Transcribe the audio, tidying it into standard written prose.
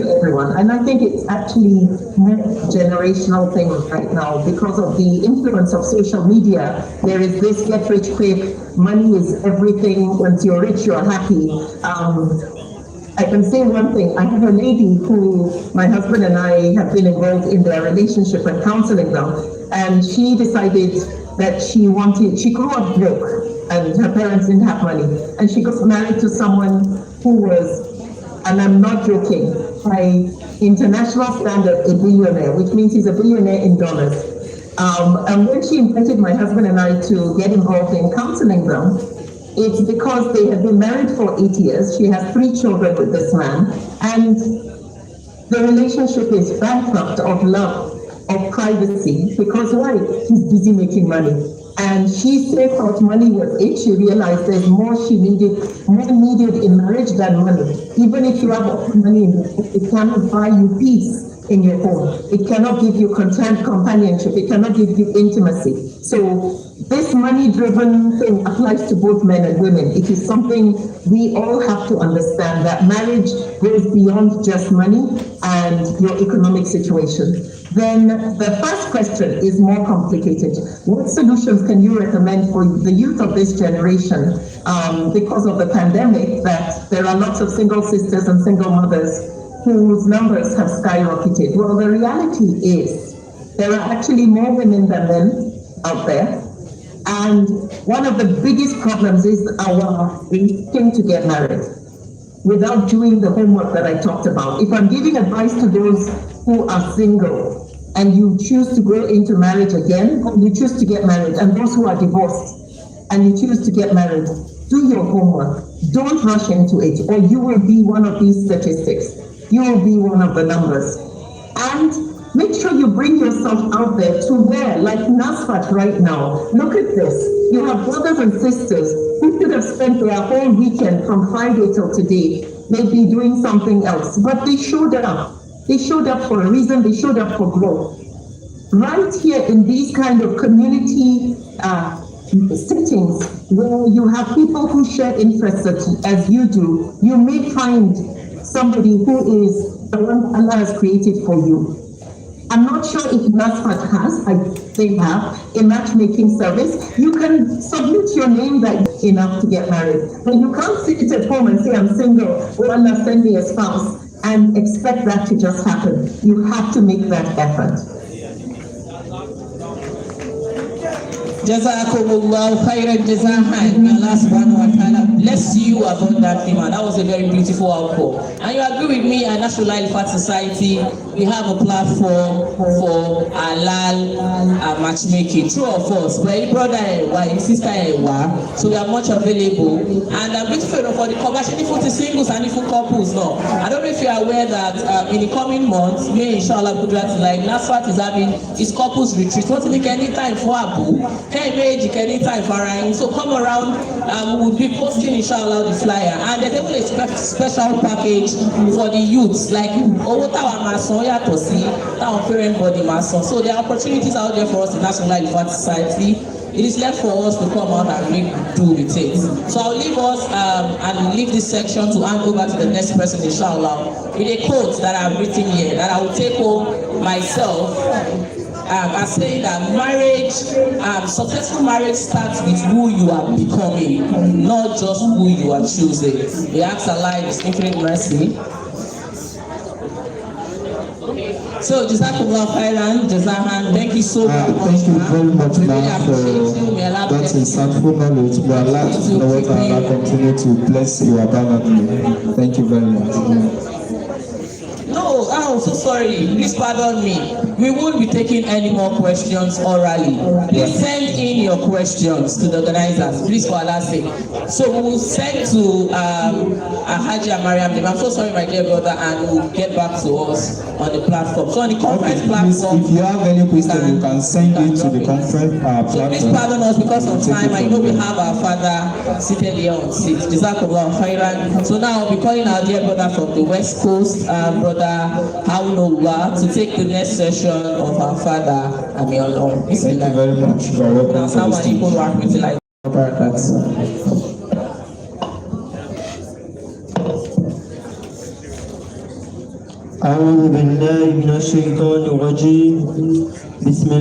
to everyone. And I think it's actually a generational thing right now because of the influence of social media. There is this get rich quick, money is everything, once you're rich, you're happy. I can say one thing. I have a lady who my husband and I have been involved in their relationship and counseling them. And she decided that she grew up broke and her parents didn't have money. And she got married to someone who was, and I'm not joking, by international standard, a billionaire, which means he's a billionaire in dollars. And when she invited my husband and I to get involved in counseling them, it's because they had been married for 8 years. She has 3 children with this man, and the relationship is bankrupt of love, of privacy, because why? He's busy making money. And she still thought money was it. She realized there's more needed in marriage than money. Even if you have money, it cannot buy you peace in your home. It cannot give you content, companionship. It cannot give you intimacy. So this money-driven thing applies to both men and women. It is something we all have to understand, that marriage goes beyond just money and your economic situation. Then the first question is more complicated. What solutions can you recommend for the youth of this generation? Because of the pandemic, that there are lots of single sisters and single mothers whose numbers have skyrocketed. Well, the reality is there are actually more women than men out there. And one of the biggest problems is our instinct to get married without doing the homework that I talked about. If I'm giving advice to those who are single and you choose to go into marriage again, you choose to get married, and those who are divorced and you choose to get married, do your homework. Don't rush into it, or you will be one of these statistics. You will be one of the numbers. And make sure you bring yourself out there to where, like NASFAT right now, look at this. You have brothers and sisters who could have spent their whole weekend from Friday till today, maybe doing something else, but they showed up. They showed up for a reason, they showed up for growth. Right here in these kind of community settings, where you have people who share interests as you do, you may find somebody who is the one Allah has created for you. I'm not sure if NASFAT has, they have, a matchmaking service. You can submit your name that enough to get married. But you can't sit at home and say, I'm single, or Allah send me a spouse, and expect that to just happen. You have to make that effort. Jazakumullahu khairan jazahan. Allah subhanahu wa ta'ala bless you abundantly, man. That was a very beautiful outcome. And you agree with me at National Ifat Society, we have a platform for halal matchmaking. True of us, but brother and sister, so we are much available. And I'm beautiful for the commercial for the singles and for couples. No, I don't know if you are aware that in the coming months, me inshallah like NASFAT is having its couples retreat. What to make any time for Abu? Any time for so come around. We'll be posting inshallah the flyer, and there's even a special package for the youths, like to see our parent body mason. So there are opportunities out there for us in National Ifat Society. It is left for us to come out and make do with it. So I'll leave us and leave this section to hand over to the next person, inshallah, with a quote that I've written here that I will take home myself. I say that marriage, successful marriage starts with who you are becoming, not just who you are choosing. We ask Allah in His infinite mercy. So, Jazakumullah khairan, Jazahan, thank you so much. Thank you very much, ma'am, for that insightful knowledge. May Allah continue to bless you abundantly. Thank you very much. No, I'm so sorry. Please pardon me. We won't be taking any more questions orally. Please send in your questions to the organizers. Please, for Allah's sake. So we will send to Hajia Maryam. I'm so sorry, my dear brother, and we'll get back to us on the platform. So on the conference platform, if you have any question, you can send it to the conference platform. So please pardon us because of time. I know we have our father seated here on seat. Jazakallah khairan. So now I'll be calling our dear brother from the West Coast, brother Haunullah, to take the next session of our father, Amir Long. Thank you very much. You are welcome to the stage. أعوذ بالله من الشيطان الرجيم بسم الله